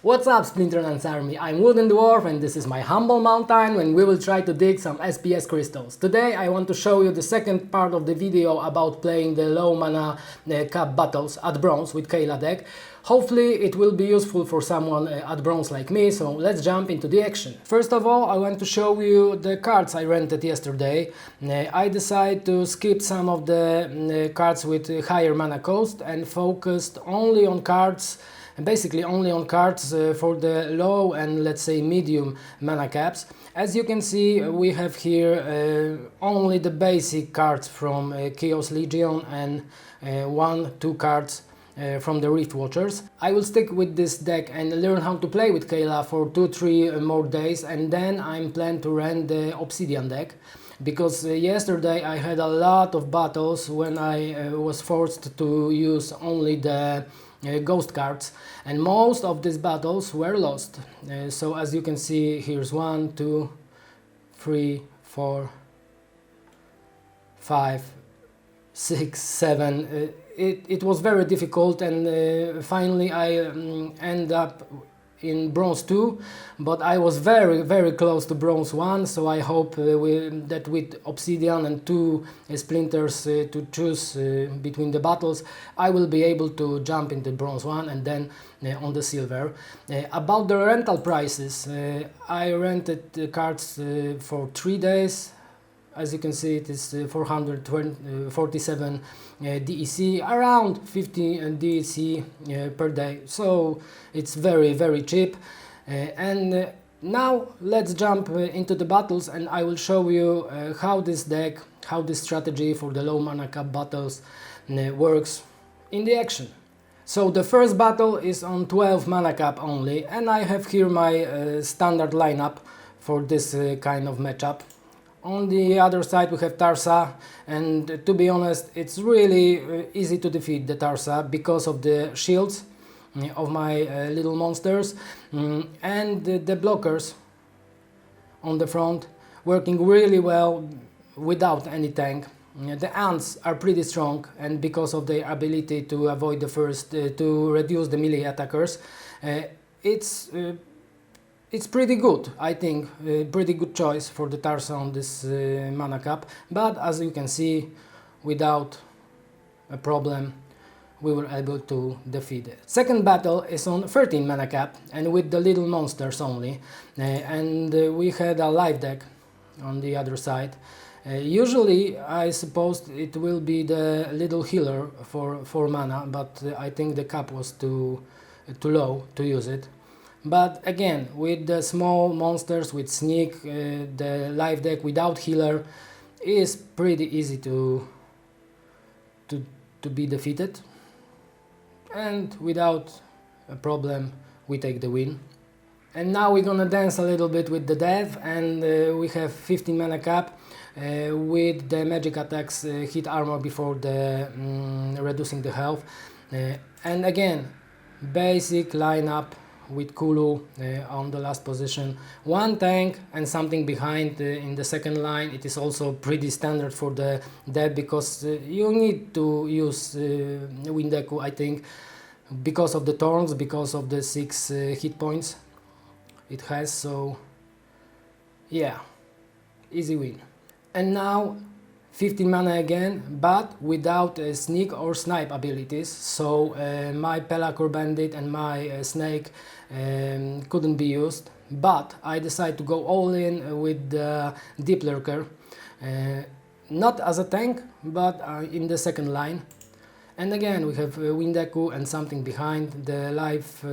What's up, SplinterNoob's army? I'm Wooden Dwarf and this is my humble mountain when we will try to dig some SPS crystals. Today I want to show you the second part of the video about playing the low mana cup battles at bronze with Kelya deck. Hopefully it will be useful for someone at bronze like me, so let's jump into the action. First of all, I want to show you the cards I rented yesterday. I decided to skip some of the cards with higher mana cost and focused only on cards basically only on cards for the low and let's say medium mana caps. As you can see, we have here only the basic cards from Chaos Legion and 1-2 cards from the Rift Watchers. I will stick with this deck and learn how to play with Kelya for 2-3 more days, and then I'm planning to run the Obsidian deck. Because yesterday I had a lot of battles when I was forced to use only the ghost cards, and most of these battles were lost. So as you can see, here's 1, 2, 3, 4, 5, 6, 7. It was very difficult, and finally I end up in bronze 2, but I was very close to bronze 1, so I hope that with Obsidian and 2 splinters to choose between the battles, I will be able to jump into bronze 1 and then on the silver. About the rental prices, I rented the cards for 3 days. As you can see, it is 447 DEC, around 50 DEC per day, so it's very cheap. And now let's jump into the battles, and I will show you how this deck, how this strategy for the low mana cap battles works in the action. So the first battle is on 12 mana cap only, and I have here my standard lineup for this kind of matchup. On the other side we have Tarsa, and to be honest, it's really easy to defeat the Tarsa because of the shields of my little monsters and the blockers on the front working really well without any tank. The ants are pretty strong, and because of their ability to avoid the first to reduce the melee attackers, it's pretty good, I think, pretty good choice for the Tarsa on this mana cap, but as you can see, without a problem we were able to defeat it. Second battle is on 13 mana cap and with the little monsters only, and we had a live deck on the other side. Usually I suppose it will be the little healer for 4 mana, but I think the cap was too low to use it. But again, with the small monsters, with sneak, the live deck without healer is pretty easy to be defeated, and without a problem we take the win. And now we're gonna dance a little bit with the dev, and we have 15 mana cap with the magic attacks hit armor before the reducing the health, and again basic lineup with Kulu on the last position, 1 tank and something behind in the second line. It is also pretty standard for the deck because you need to use Windeku, I think, because of the thorns, because of the 6 hit points it has, so yeah, easy win. And now 15 mana again, but without sneak or snipe abilities, so my Pelacor Bandit and my Snake couldn't be used, but I decided to go all in with the Deep Lurker, not as a tank, but in the second line. And again we have Windeku and something behind, the life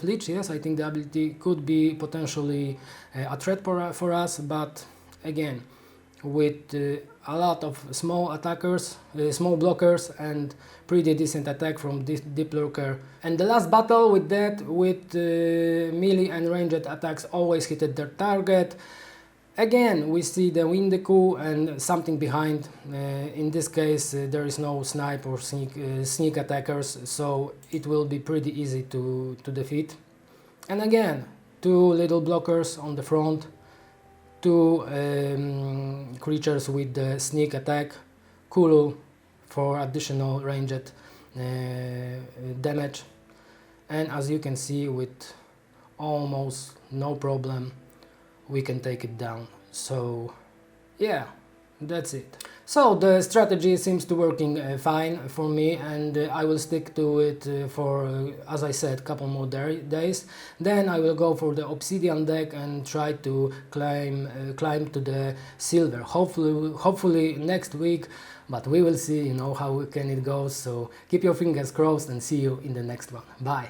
leech. Yes, I think the ability could be potentially a threat for us, but again with a lot of small attackers, small blockers, and pretty decent attack from this Deep Lurker. And the last battle with that, with melee and ranged attacks always hit their target. Again we see the Windeku and something behind. In this case there is no snipe or sneak attackers, so it will be pretty easy to defeat. And again 2 little blockers on the front, 2 creatures with the sneak attack, Kulu for additional ranged damage, and as you can see, with almost no problem we can take it down. So yeah, that's it. So the strategy seems to working fine for me, and I will stick to it for, as I said, couple more days. Then I will go for the obsidian deck and try to climb to the silver. Hopefully next week, but we will see, you know, how can it goes. So keep your fingers crossed and see you in the next one. Bye.